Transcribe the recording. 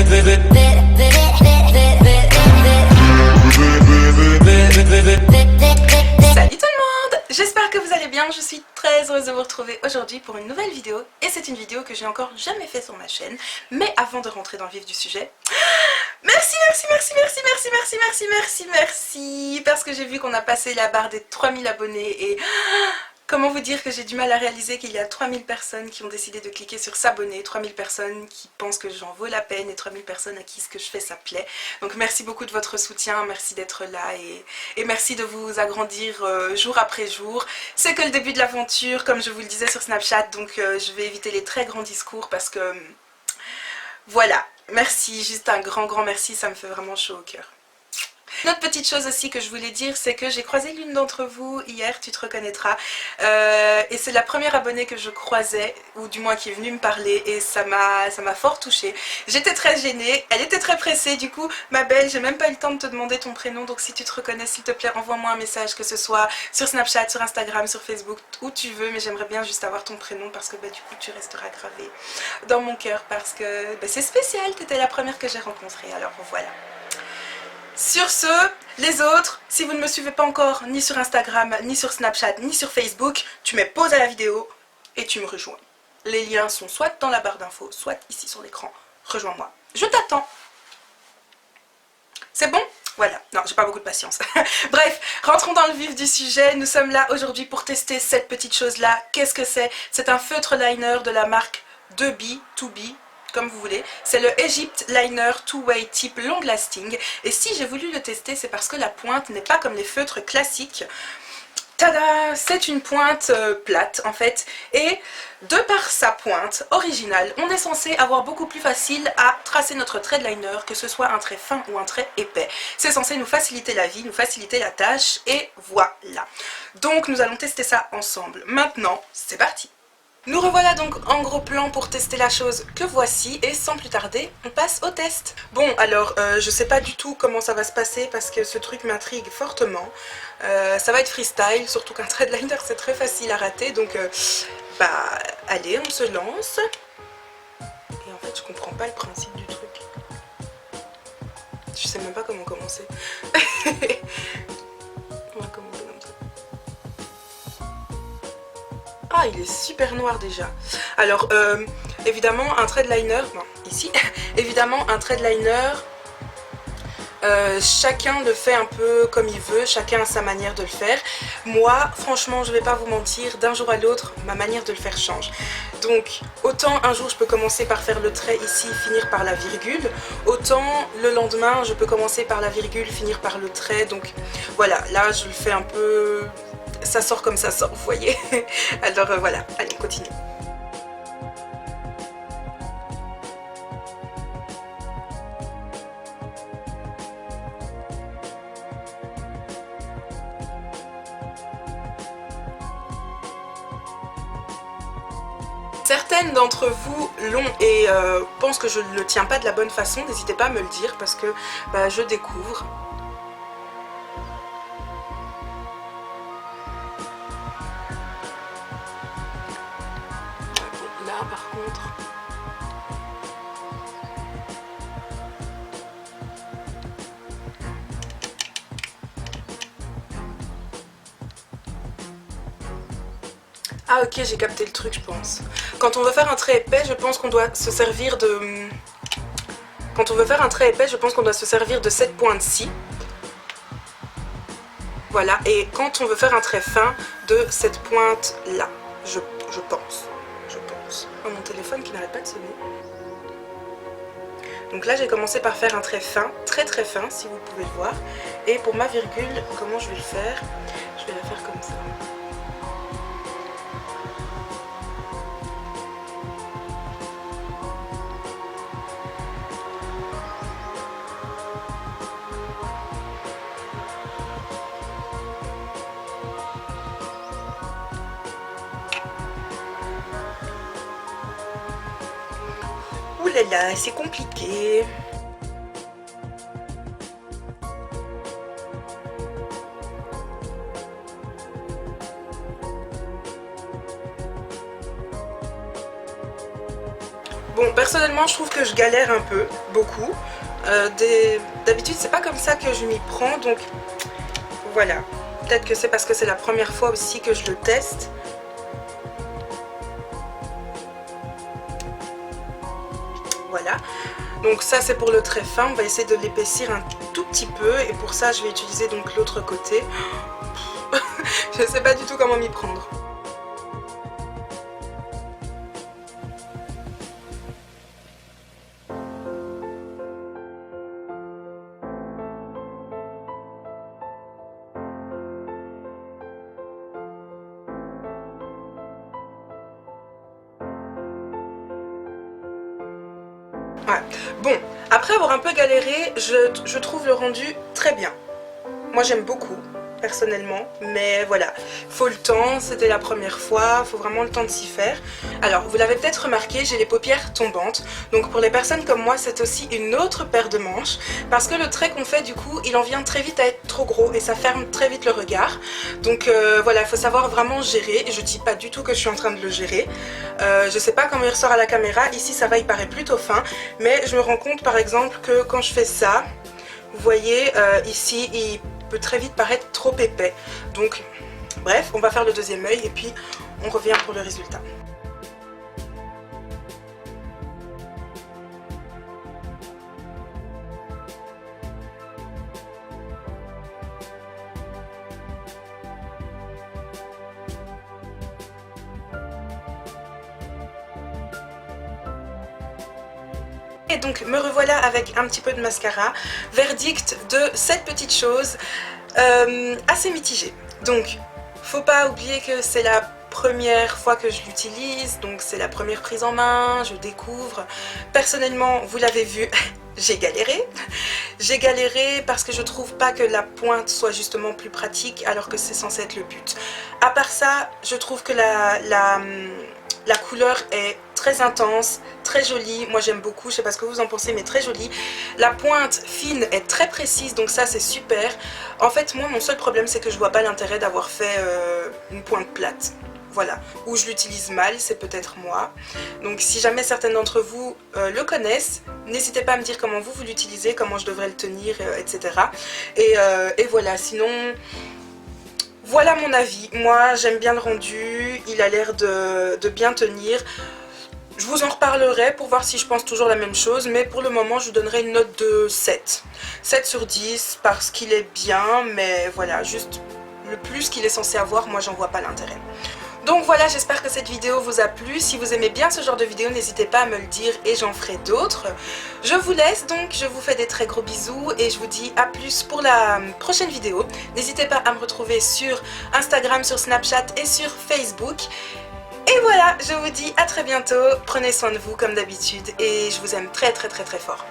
Salut tout le monde, j'espère que vous allez bien, je suis très heureuse de vous retrouver aujourd'hui pour une nouvelle vidéo. Et c'est une vidéo que j'ai encore jamais fait sur ma chaîne. Mais avant de rentrer dans le vif du sujet, merci, parce que j'ai vu qu'on a passé la barre des 3000 abonnés et... comment vous dire que j'ai du mal à réaliser qu'il y a 3000 personnes qui ont décidé de cliquer sur s'abonner, 3000 personnes qui pensent que j'en vaux la peine et 3000 personnes à qui ce que je fais ça plaît. Donc merci beaucoup de votre soutien, merci d'être là et merci de vous agrandir jour après jour. C'est que le début de l'aventure, comme je vous le disais sur Snapchat, donc je vais éviter les très grands discours parce que voilà, merci, juste un grand merci, ça me fait vraiment chaud au cœur. Une autre petite chose aussi que je voulais dire, c'est que j'ai croisé l'une d'entre vous hier, tu te reconnaîtras, et c'est la première abonnée que je croisais, ou du moins qui est venue me parler, et ça m'a fort touchée. J'étais très gênée, elle était très pressée, du coup, ma belle, j'ai même pas eu le temps de te demander ton prénom, donc si tu te reconnais, s'il te plaît, envoie-moi un message, que ce soit sur Snapchat, sur Instagram, sur Facebook, où tu veux, mais j'aimerais bien juste avoir ton prénom, parce que du coup, tu resteras gravé dans mon cœur, parce que c'est spécial, tu étais la première que j'ai rencontrée, alors voilà. Sur ce, les autres, si vous ne me suivez pas encore ni sur Instagram, ni sur Snapchat, ni sur Facebook, tu mets pause à la vidéo et tu me rejoins. Les liens sont soit dans la barre d'infos, soit ici sur l'écran. Rejoins-moi. Je t'attends. C'est bon? Voilà. Non, j'ai pas beaucoup de patience. Bref, rentrons dans le vif du sujet. Nous sommes là aujourd'hui pour tester cette petite chose-là. Qu'est-ce que c'est? C'est un feutre liner de la marque 2B, 2B. Comme vous voulez, c'est le Egypt Liner Two-Way Tip Long Lasting et si j'ai voulu le tester c'est parce que la pointe n'est pas comme les feutres classiques. Tada! C'est une pointe plate en fait et de par sa pointe originale, on est censé avoir beaucoup plus facile à tracer notre trait de liner, que ce soit un trait fin ou un trait épais. C'est censé nous faciliter la vie, nous faciliter la tâche et voilà. Donc nous allons tester ça ensemble. Maintenant, c'est parti! Nous revoilà donc en gros plan pour tester la chose que voici et sans plus tarder, on passe au test. Bon alors, je sais pas du tout comment ça va se passer parce que ce truc m'intrigue fortement. Ça va être freestyle, surtout qu'un trait de liner c'est très facile à rater donc allez on se lance. Et en fait je comprends pas le principe du truc. Je sais même pas comment commencer. Ah, il est super noir déjà. Alors, évidemment, un trait de liner, non, ici, évidemment, un trait de liner, chacun le fait un peu comme il veut, chacun a sa manière de le faire. Moi, franchement, je vais pas vous mentir, d'un jour à l'autre, ma manière de le faire change. Donc, autant un jour, je peux commencer par faire le trait ici, finir par la virgule, autant le lendemain, je peux commencer par la virgule, finir par le trait. Donc, voilà, là, je le fais un peu... ça sort comme ça sort, vous voyez. Alors voilà, allez, continue. Certaines d'entre vous l'ont et pensent que je ne le tiens pas de la bonne façon, n'hésitez pas à me le dire parce que je découvre. Là par contre... Ah ok, j'ai capté le truc je pense. Quand on veut faire un trait épais, je pense qu'on doit se servir de... Quand on veut faire un trait épais, je pense qu'on doit se servir de cette pointe-ci. Voilà, et quand on veut faire un trait fin, de cette pointe-là. Je pense. Oh, mon téléphone qui n'arrête pas de sonner. Donc là j'ai commencé par faire un trait fin, très fin si vous pouvez le voir. Et pour ma virgule, comment je vais le faire? Je vais la faire comme ça. Ouh là là, c'est compliqué. Bon, Bon, personnellement je trouve que je galère un peu, beaucoup. D'habitude c'est pas comme ça que je m'y prends, donc voilà. Peut-être que c'est parce que c'est la première fois aussi que je le teste. Voilà. Donc ça c'est pour le trait fin, on va essayer de l'épaissir un tout petit peu et pour ça je vais utiliser donc l'autre côté. Je sais pas du tout comment m'y prendre. Ouais. Bon, après avoir un peu galéré, je trouve le rendu très bien. Moi j'aime beaucoup, personnellement, mais voilà, faut le temps, c'était la première fois, faut vraiment le temps de s'y faire. Alors, vous l'avez peut-être remarqué, j'ai les paupières tombantes, donc pour les personnes comme moi, c'est aussi une autre paire de manches, parce que le trait qu'on fait, du coup, il en vient très vite à être trop gros et ça ferme très vite le regard. Donc voilà, il faut savoir vraiment gérer, et je dis pas du tout que je suis en train de le gérer. Je sais pas comment il ressort à la caméra, ici ça va, il paraît plutôt fin, mais je me rends compte par exemple que quand je fais ça, vous voyez, ici, il peut très vite paraître trop épais. Donc, bref, on va faire le deuxième œil et puis on revient pour le résultat. Et donc me revoilà avec un petit peu de mascara. Verdict de cette petite chose, assez mitigé. Donc faut pas oublier que c'est la première fois que je l'utilise, donc c'est la première prise en main, je découvre. Personnellement, vous l'avez vu, j'ai galéré. J'ai galéré parce que je trouve pas que la pointe soit justement plus pratique alors que c'est censé être le but. À part ça, je trouve que la couleur est très intense, très jolie, moi j'aime beaucoup, je sais pas ce que vous en pensez mais très jolie. La pointe fine est très précise donc ça c'est super. En fait moi mon seul problème c'est que je vois pas l'intérêt d'avoir fait une pointe plate. Voilà, ou je l'utilise mal, c'est peut-être moi. Donc si jamais certaines d'entre vous le connaissent, n'hésitez pas à me dire comment vous l'utilisez, comment je devrais le tenir, etc. Et voilà, sinon... Voilà mon avis, moi j'aime bien le rendu, il a l'air de bien tenir. Je vous en reparlerai pour voir si je pense toujours la même chose, mais pour le moment je vous donnerai une note de 7. 7 sur 10 parce qu'il est bien, mais voilà, juste le plus qu'il est censé avoir, moi j'en vois pas l'intérêt. Donc voilà, j'espère que cette vidéo vous a plu. Si vous aimez bien ce genre de vidéo, n'hésitez pas à me le dire et j'en ferai d'autres. Je vous laisse donc, je vous fais des très gros bisous et je vous dis à plus pour la prochaine vidéo. N'hésitez pas à me retrouver sur Instagram, sur Snapchat et sur Facebook. Et voilà, je vous dis à très bientôt. Prenez soin de vous comme d'habitude et je vous aime très très très très fort.